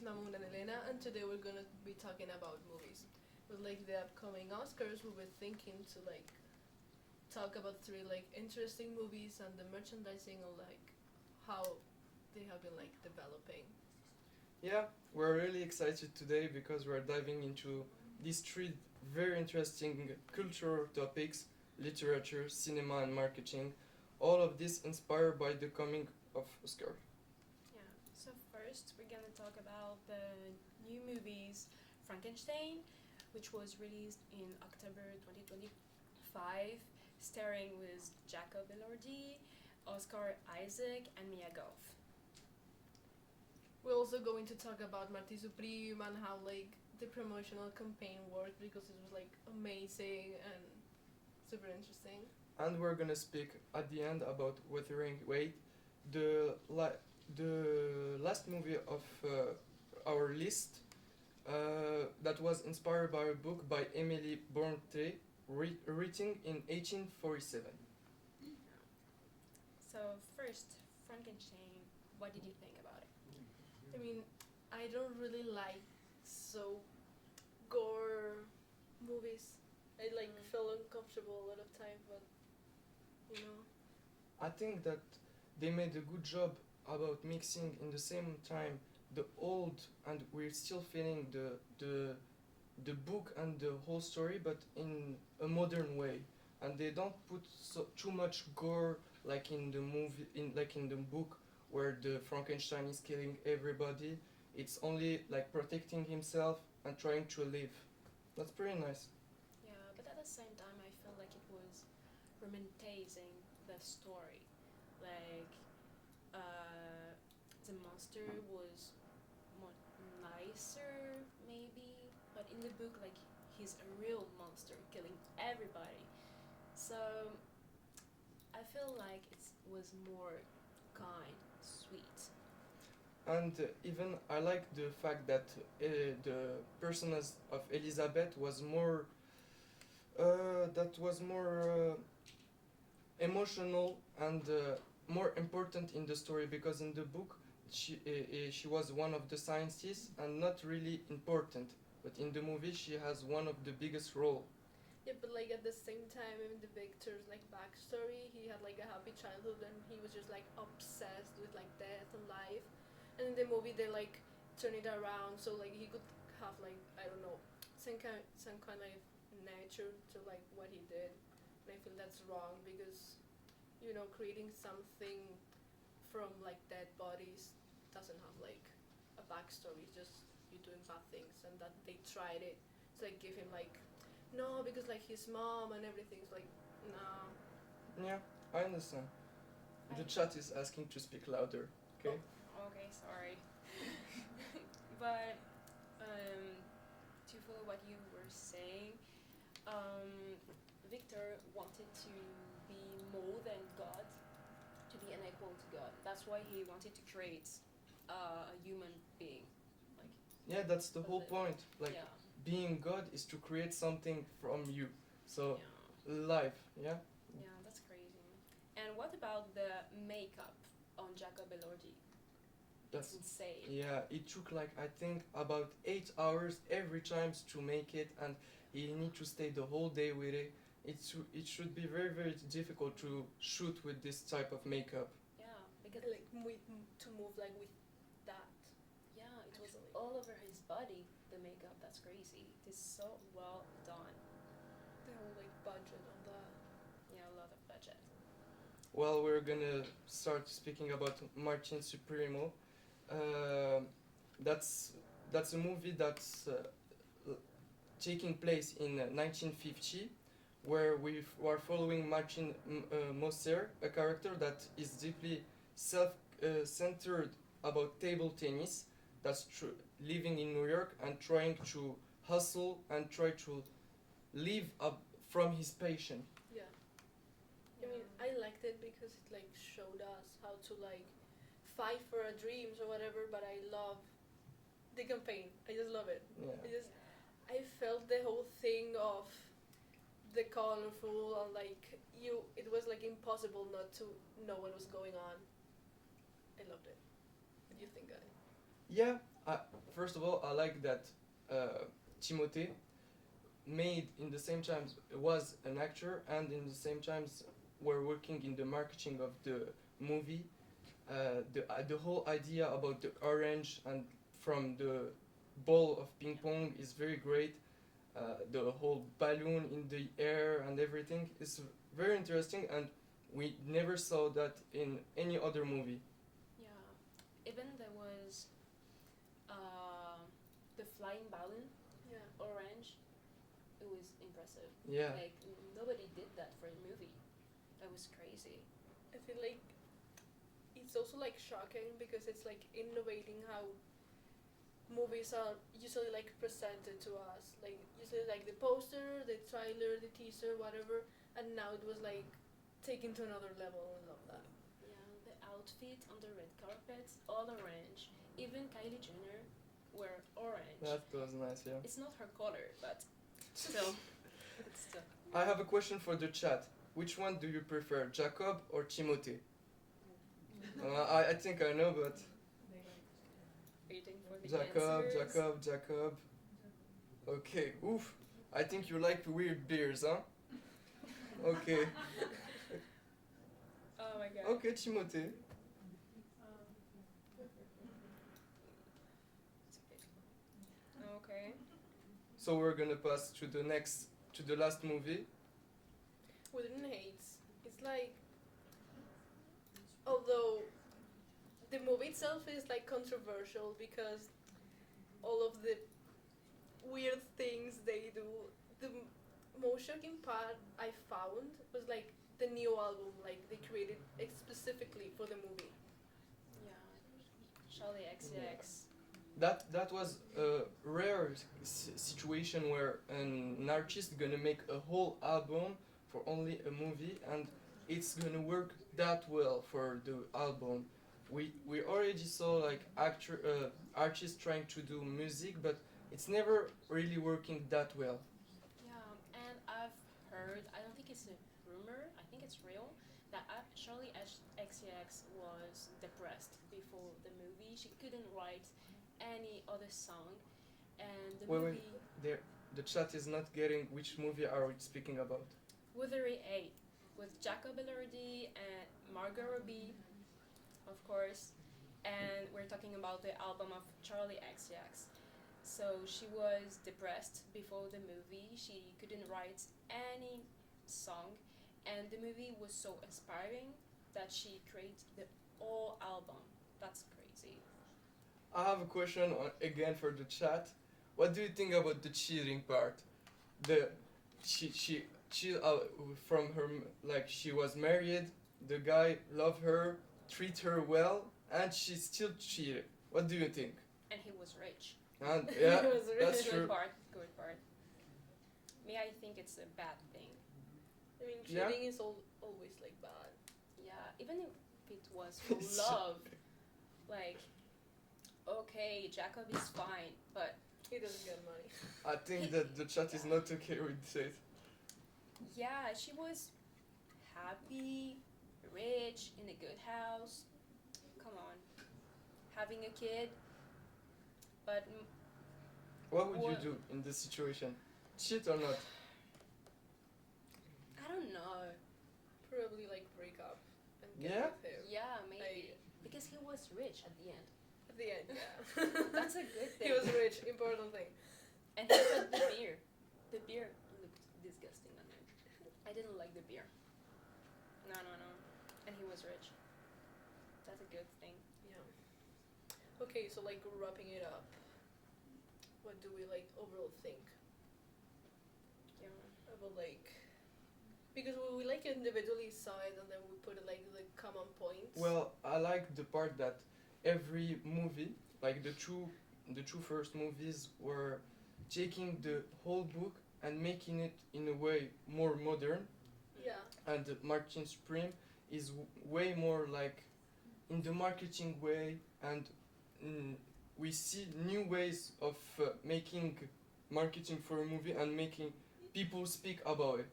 is Mamoon and Elena, and today we're gonna be talking about movies. With like the upcoming Oscars, we were thinking to like talk about three like interesting movies and the merchandising and like how they have been like developing. Yeah, we're really excited today because we're diving into these three very interesting cultural topics: literature, cinema, and marketing. All of this inspired by the coming of Oscar. Yeah, so first we're gonna talk about the new movies Frankenstein, which was released in October 2025, starring with Jacob Elordi, Oscar Isaac, and Mia Goth. We're also going to talk about Marti Supreme and how like the promotional campaign worked because it was like amazing and super interesting. And we're gonna speak at the end about Wuthering Weight, the last movie of our list that was inspired by a book by Emily Bronte, written in 1847. So first, Frankenstein. What did you think about it? I mean, I don't really like so gore movies. I like feel uncomfortable a lot of time, but you know. I think that they made a good job about mixing in the same time the old, and we're still feeling the book and the whole story, but in a modern way. And they don't put too much gore like in the movie, in the book where the Frankenstein is killing everybody. It's only like protecting himself and trying to live. That's pretty nice. Yeah, but at the same time, I feel like it was romanticizing the story. Like, the monster was more nicer, maybe, but in the book, like, he's a real monster killing everybody. So, I feel like it was more kind, sweet. And even I like the fact that the personage of Elizabeth was more emotional and more important in the story, because in the book she was one of the scientists and not really important, but in the movie she has one of the biggest role. Yeah, but like at the same time, in the Victor's like backstory, he had like a happy childhood and he was just like obsessed with like death and life. And in the movie, they like turn it around so like he could have like I don't know some kind of nature to like what he did. And I feel that's wrong because creating something from like dead bodies doesn't have like a backstory. It's just you doing bad things and that they tried it to like give him like no, because like his mom and everything's like, no. Yeah, I understand. The chat is asking to speak louder. Okay. Okay, sorry. But to follow what you were saying, Victor wanted to be more than God, to be unequal to God. That's why he wanted to create a human being. Like, Yeah, that's the whole point. Like, yeah, being God is to create something from you. So yeah, life, yeah. yeah, that's crazy. And what about the makeup on Jacob Elordi? That's Insane. Yeah, it took like I think about 8 hours every time to make it, and you need to stay the whole day with it. It should be very very difficult to shoot with this type of makeup. Yeah, because Like to move like with that. yeah, it was Actually. all over his body. The makeup, that's crazy. It is so well done. The whole like budget on that. Yeah, a lot of budget. Well, we're gonna start speaking about Martin Supremo. Uh, that's that's a movie that's taking place in 1950, where we are following Martin Moser, a character that is deeply self-centered about table tennis, that's living in New York and trying to hustle and try to live up from his passion. Yeah. I mean, I liked it because it like showed us how to like fight for our dreams or whatever. But I love the campaign. I just love it. Yeah. I felt the whole thing of the colorful and like you. It was like impossible not to know what was going on. I loved it. What do you think, guys? Yeah, First of all, I like that Timothée made in the same time was an actor and in the same times were working in the marketing of the movie. The whole idea about the orange and from the ball of ping pong is very great. The whole balloon in the air and everything is very interesting, and we never saw that in any other movie. Yeah. Even there was the flying balloon, Yeah. orange. It was impressive. Yeah, Like nobody did that for a movie. That was crazy. I feel like it's also like shocking because it's like innovating how movies are usually like presented to us. Like usually like the poster, the trailer, the teaser, whatever, and now it was like taken to another level. I love that. Yeah, the outfit on the red carpet, all orange. Even Kylie Jenner were orange. that was nice. Yeah. It's not her color, but still, it's still. I have a question for the chat. Which one do you prefer, Jacob or Timothy? I think I know, but Waiting for the Jacob, answers. Jacob. Okay, oof. I think you like weird beers, huh? Okay, Oh my god. okay, Timothy. Okay. So we're gonna pass to the last movie. Within Hates, it's like although the movie itself is like controversial because all of the weird things they do. The most shocking part I found was like the new album, like they created specifically for the movie. Yeah. Charlie XCX. That was a rare situation where an artist gonna make a whole album for only a movie, and it's gonna work that well for the album. We already saw like artists trying to do music, but it's never really working that well. Yeah, and I've heard, I don't think it's a rumor, I think it's real, that Charlie XCX was depressed before the movie. She couldn't write any other song, and the Wait, movie there, the chat is not getting which movie are we speaking about. Wuthering A with Jacob Elordi and Margot Robbie, of course, and we're talking about the album of Charlie XCX. So she was depressed before the movie. She couldn't write any song, and the movie was so inspiring that she created the whole album. That's crazy. I have a question again for the chat. What do you think about the cheating part? The she from her like she was married. The guy loved her, treat her well, and she still cheated. What do you think? And he was rich. And yeah, It was really that's Good true. part. Good part. Me, I think it's a bad thing. I mean, Yeah. cheating is always like bad. Yeah, even if it was for love, like, okay, Jacob is fine, but He doesn't get money. I think that the chat is not okay with it. yeah, she was happy, rich, in a good house. Come on, having a kid, but What would you What? do in this situation? Cheat or not? I don't know. Probably like break up and get Yeah? with him. Yeah, maybe Like, because he was rich at the end. at the end, yeah. That's a good thing. He was rich, important thing. And he got the beer. The beer looked disgusting on him. I didn't like the beer. No. And he was rich. That's a good thing. Yeah. Okay, so like wrapping it up. What do we like overall think Yeah. about like because we like individually saw it and then we put like the common points. Well, I like the part that every movie, like the two first movies, were taking the whole book and making it in a way more modern, yeah. and Martin Supreme is way more like in the marketing way, and we see new ways of making marketing for a movie and making people speak about it.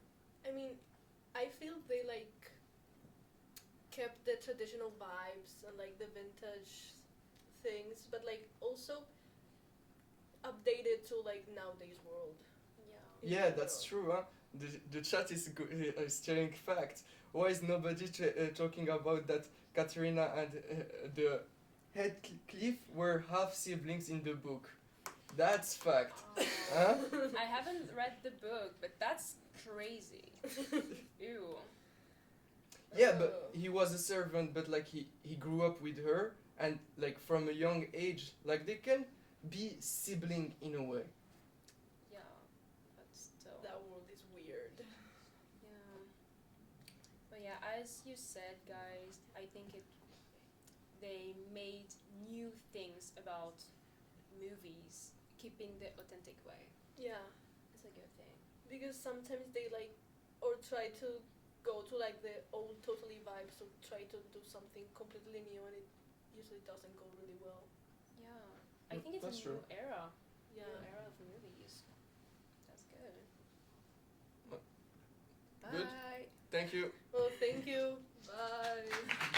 I mean, I feel they like kept the traditional vibes and like the vintage things, but like also updated to like nowadays world. Yeah. Yeah, that's true, huh? The chat is sharing fact. Why is nobody talking about that Katerina and the Heathcliff were half siblings in the book? That's fact. Huh? I haven't read the book, but that's crazy. Ew. Yeah, but he was a servant, but like he grew up with her, and like from a young age, like they can be sibling in a way. Yeah, but still. That world is weird. Yeah. But yeah, as you said, guys, I think they made new things about movies, keeping the authentic way. Yeah, It's a good thing. because sometimes they like or try to go to like the old totally vibe, so try to do something completely new, and it usually doesn't go really well. Yeah. I think it's That's a new true. era. Yeah. New era of movies. That's good. Good. Bye. Thank you. Well, thank you. Bye.